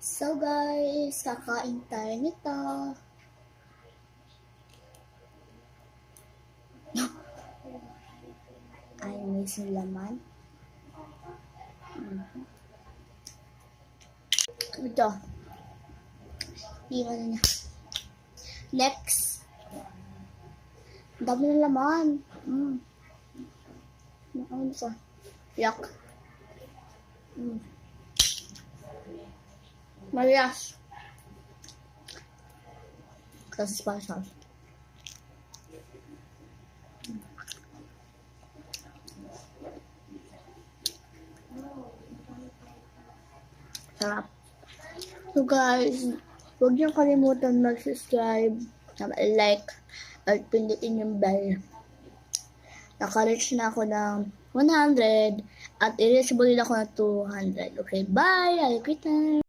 So guys, kakain tayo nito. Ay, may laman. Ito. Iwan na. Next. Dami ng laman. Ano sa? Yak. Marias. Kasi special. Sarap. So guys, huwag niyo kalimutan mag-subscribe, like, at pindutin yung bell. Naka-reach na ako ng 100 at i-reachable din ako ng 200. Okay, bye! I'll quit time.